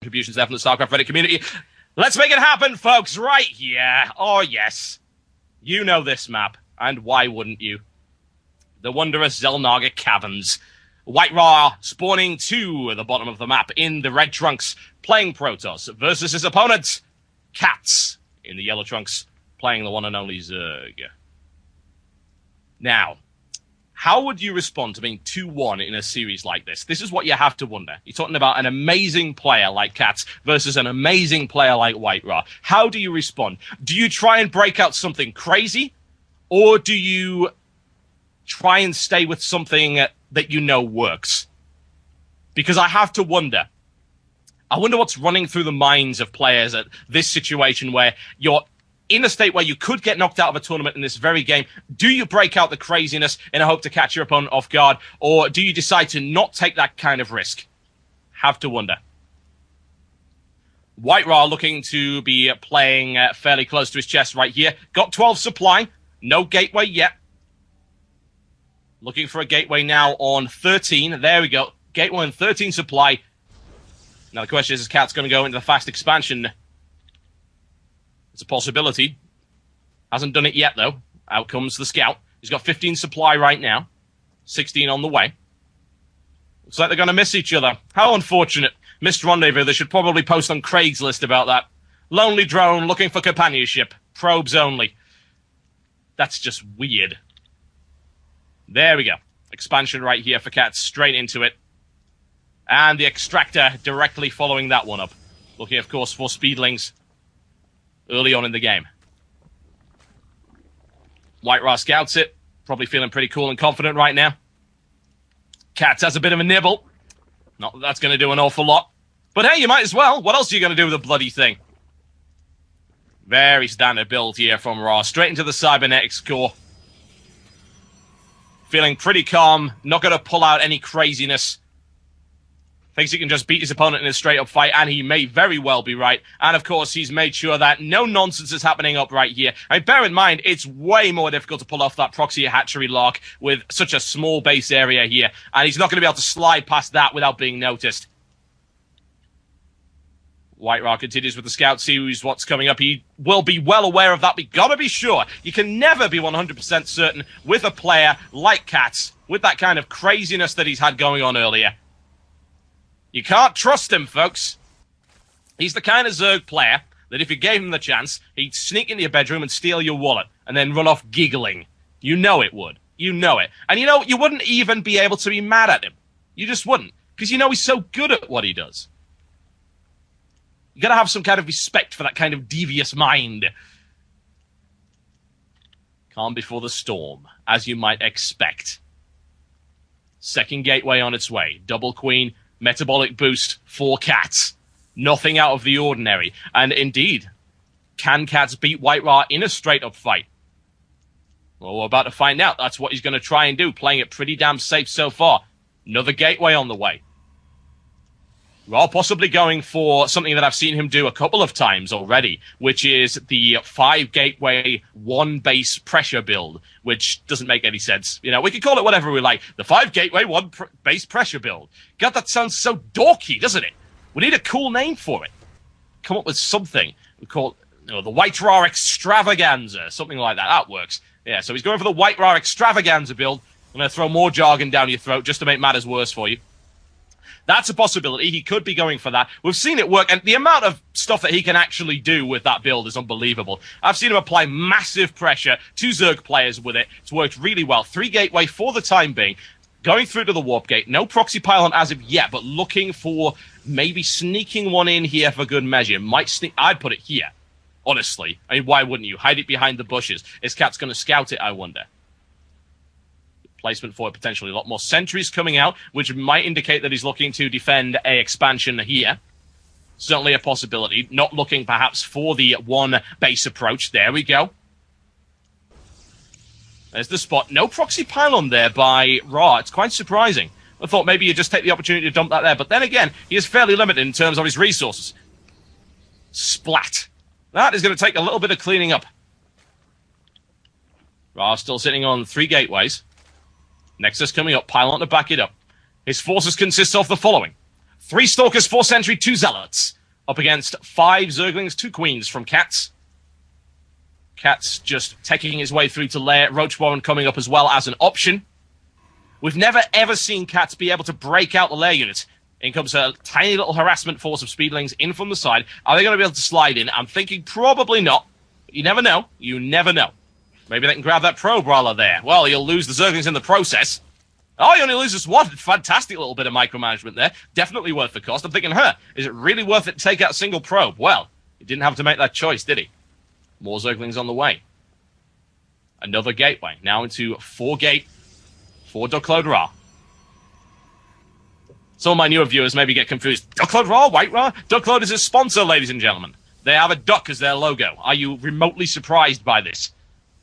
Contributions there from the StarCraft Reddit community. Let's make it happen, folks, right here. Oh, yes. You know this map, and why wouldn't you? The wondrous Xel'Naga Caverns. White-Ra spawning to the bottom of the map in the red trunks, playing Protoss, versus his opponent, Catz, in the yellow trunks, playing the one and only Zerg. Now, how would you respond to being 2-1 in a series like this? This is what you have to wonder. You're talking about an amazing player like Catz versus an amazing player like White-Ra. How do you respond? Do you try and break out something crazy? Or do you try and stay with something that you know works? Because I have to wonder. I wonder what's running through the minds of players at this situation where you're in a state where you could get knocked out of a tournament in this very game. Do you break out the craziness in a hope to catch your opponent off guard? Or do you decide to not take that kind of risk? Have to wonder. White-Ra looking to be playing fairly close to his chest right here. Got 12 supply. No gateway yet. Looking for a gateway now on 13. There we go. Gateway on 13 supply. Now the question is Catz going to go into the fast expansion? It's a possibility. Hasn't done it yet, though. Out comes the scout. He's got 15 supply right now. 16 on the way. Looks like they're going to miss each other. How unfortunate. Missed rendezvous. They should probably post on Craigslist about that. Lonely drone looking for companionship. Probes only. That's just weird. There we go. Expansion right here for Catz. Straight into it. And the extractor directly following that one up. Looking, of course, for speedlings early on in the game. White-Ra scouts it. Probably feeling pretty cool and confident right now. Catz has a bit of a nibble. Not that that's going to do an awful lot. But hey, you might as well. What else are you going to do with a bloody thing? Very standard build here from Ra. Straight into the cybernetics core. Feeling pretty calm. Not going to pull out any craziness. Thinks he can just beat his opponent in a straight-up fight, and he may very well be right. And, of course, he's made sure that no nonsense is happening up right here. I mean, bear in mind, it's way more difficult to pull off that proxy hatchery lock with such a small base area here. And he's not going to be able to slide past that without being noticed. White-Ra continues with the scout, sees what's coming up. He will be well aware of that, but you gotta be sure. You can never be 100% certain with a player like Catz, with that kind of craziness that he's had going on earlier. You can't trust him, folks. He's the kind of Zerg player that if you gave him the chance, he'd sneak into your bedroom and steal your wallet and then run off giggling. You know it would. You know it. And you know, you wouldn't even be able to be mad at him. You just wouldn't. Because you know he's so good at what he does. You gotta have some kind of respect for that kind of devious mind. Calm before the storm, as you might expect. Second gateway on its way. Double queen. Metabolic boost for Catz. Nothing out of the ordinary. And indeed, can Catz beat White-Ra in a straight-up fight? Well, we're about to find out. That's what he's going to try and do, playing it pretty damn safe so far. Another gateway on the way. Ra possibly going for something that I've seen him do a couple of times already, which is the 5-gateway, 1-base pressure build, which doesn't make any sense. You know, we could call it whatever we like. The 5-gateway, 1-base pressure build. God, that sounds so dorky, doesn't it? We need a cool name for it. Come up with something. We call it, the White-Ra Extravaganza, something like that. That works. Yeah, so he's going for the White-Ra Extravaganza build. I'm going to throw more jargon down your throat just to make matters worse for you. That's a possibility. He could be going for that. We've seen it work, and the amount of stuff that he can actually do with that build is unbelievable. I've seen him apply massive pressure to Zerg players with it. It's worked really well. 3-gateway for the time being. Going through to the warp gate. No proxy pylon as of yet, but looking for maybe sneaking one in here for good measure. Might sneak. I'd put it here, honestly. I mean, why wouldn't you? Hide it behind the bushes. Is Catz going to scout it, I wonder? Placement for it potentially. A lot more sentries coming out, which might indicate that he's looking to defend a expansion here. Certainly a possibility. Not looking perhaps for the 1-base approach. There we go. There's the spot. No proxy pylon there by Ra. It's quite surprising. I thought maybe you'd just take the opportunity to dump that there. But then again, he is fairly limited in terms of his resources. Splat. That is going to take a little bit of cleaning up. Ra still sitting on 3 gateways. Nexus coming up, pylon to back it up. His forces consist of the following. 3 Stalkers, 4 Sentry, 2 Zealots. Up against 5 Zerglings, 2 Queens from Catz. Catz just taking his way through to lair. Roach Warren coming up as well as an option. We've never ever seen Catz be able to break out the lair unit. In comes a tiny little harassment force of Speedlings in from the side. Are they going to be able to slide in? I'm thinking probably not. But you never know. You never know. Maybe they can grab that probe while they're there. Well, you'll lose the Zerglings in the process. Oh, he only loses 1. Fantastic little bit of micromanagement there. Definitely worth the cost. I'm thinking, is it really worth it to take out a single probe? Well, he didn't have to make that choice, did he? More Zerglings on the way. Another gateway. Now into 4-gate for DuckloadRa. Some of my newer viewers maybe get confused. DuckloadRa? White-Ra? Duckload is his sponsor, ladies and gentlemen. They have a duck as their logo. Are you remotely surprised by this?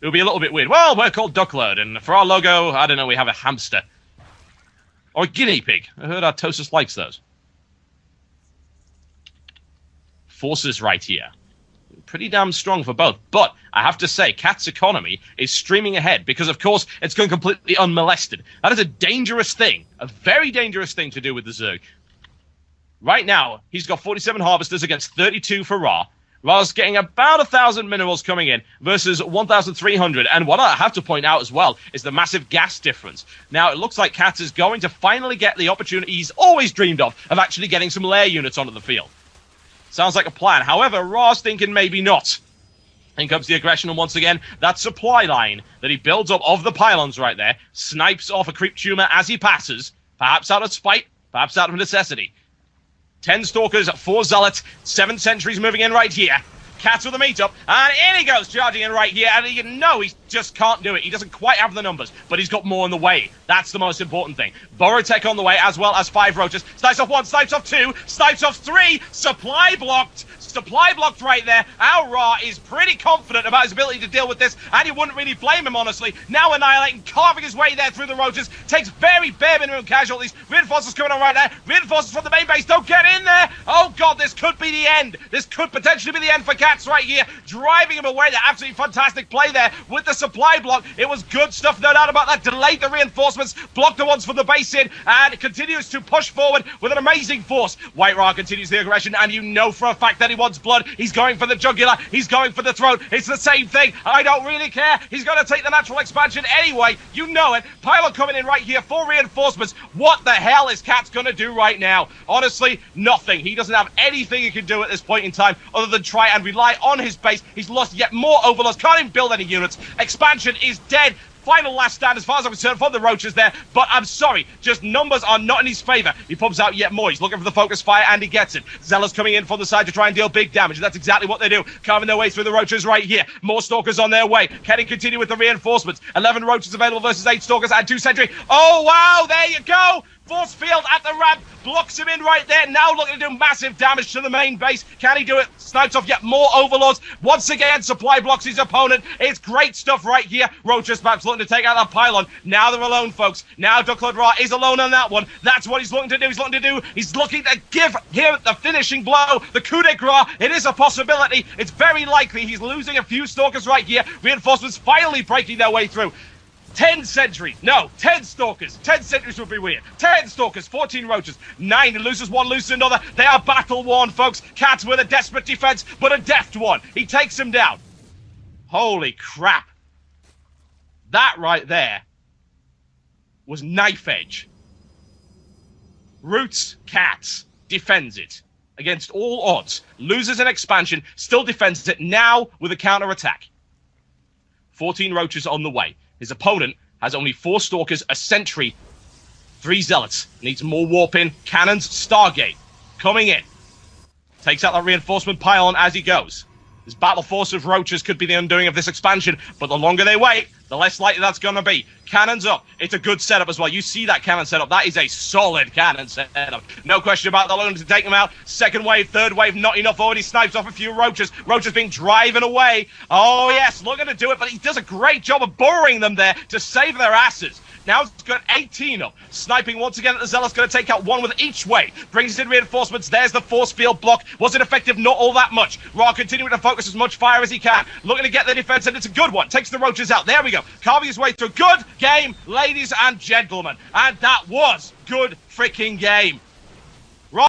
It would be a little bit weird. Well, we're called Duckload, and for our logo, I don't know, we have a hamster. Or a guinea pig. I heard Artosis likes those. Forces right here. Pretty damn strong for both. But I have to say, Cat's economy is streaming ahead because, of course, it's going completely unmolested. That is a dangerous thing. A very dangerous thing to do with the Zerg. Right now, he's got 47 Harvesters against 32 for Ra. Ra's getting about 1,000 minerals coming in versus 1,300. And what I have to point out as well is the massive gas difference. Now, it looks like Catz is going to finally get the opportunity he's always dreamed of actually getting some lair units onto the field. Sounds like a plan. However, Ra's thinking maybe not. In comes the aggression, and once again, that supply line that he builds up of the pylons right there snipes off a creep tumor as he passes, perhaps out of spite, perhaps out of necessity. 10 Stalkers, 4 Zealots, 7 Sentries moving in right here. Catz with a meet-up, and in he goes, charging in right here, and you know he just can't do it. He doesn't quite have the numbers, but he's got more in the way. That's the most important thing. Burrow Tech on the way, as well as 5 Roaches. Snipes off 1, snipes off 2, snipes off 3, supply blocked. Supply blocked right there. Our Ra is pretty confident about his ability to deal with this, and you wouldn't really blame him, honestly. Now annihilating, carving his way there through the Roaches, takes very bare minimum casualties. Reinforcements coming on right there. Reinforcements from the main base, don't get in there. Oh god, this could be the end. This could potentially be the end for Catz right here. Driving him away, that absolutely fantastic play there with the supply block. It was good stuff, no doubt about that. Delayed the reinforcements, blocked the ones from the base in, and continues to push forward with an amazing force. White-Ra continues the aggression, and you know for a fact that he wants blood. He's going for the jugular. He's going for the throat. It's the same thing. I don't really care. He's going to take the natural expansion anyway. You know it. Pylon coming in right here for reinforcements. What the hell is Catz going to do right now? Honestly, nothing. He doesn't have anything he can do at this point in time other than try and rely on his base. He's lost yet more overlords. Can't even build any units. Expansion is dead. Final last stand as far as I'm concerned for the Roaches there, but I'm sorry, just numbers are not in his favour. He pumps out yet more. He's looking for the focus fire, and he gets it. Zealous coming in from the side to try and deal big damage, and that's exactly what they do, carving their way through the Roaches right here. More Stalkers on their way. Can he continue with the reinforcements? 11 Roaches available versus 8 Stalkers and 2 Sentry. Oh, wow, there you go! Force field at the ramp, blocks him in right there. Now looking to do massive damage to the main base. Can he do it? Snipes off yet more overlords. Once again, supply blocks his opponent. It's great stuff right here. Roaches perhaps looking to take out that pylon. Now they're alone, folks. Now DuckloadRa is alone on that one. That's what he's looking to do. He's looking to give him the finishing blow, the coup de grace. It is a possibility. It's very likely he's losing a few Stalkers right here. Reinforcements finally breaking their way through. 10 Sentries. No, 10 Stalkers. 10 Sentries would be weird. 10 Stalkers, 14 Roaches. 9 loses one, loses another. They are battle-worn, folks. Catz with a desperate defense, but a deft one. He takes him down. Holy crap. That right there was knife edge. Roots Catz defends it against all odds. Loses an expansion, still defends it now with a counter-attack. 14 Roaches on the way. His opponent has only 4 Stalkers, a Sentry, 3 Zealots. Needs more warp in. Cannons, Stargate. Coming in. Takes out that reinforcement pylon as he goes. This battle force of Roaches could be the undoing of this expansion, but the longer they wait, the less likely that's going to be. Cannons up. It's a good setup as well. You see that cannon setup. That is a solid cannon setup. No question about the looking to take them out. Second wave, third wave, not enough. Already snipes off a few Roaches. Roaches being driven away. Oh, yes, looking to do it, but he does a great job of burrowing them there to save their asses. Now it's got 18 up. Sniping once again at the Zealous. Going to take out one with each wave. Brings in reinforcements. There's the force field block. Was it effective? Not all that much. Ra continuing to focus as much fire as he can. Looking to get the defense, and it's a good one. Takes the Roaches out. There we go. Carving his way through. Good game, ladies and gentlemen. And that was good freaking game.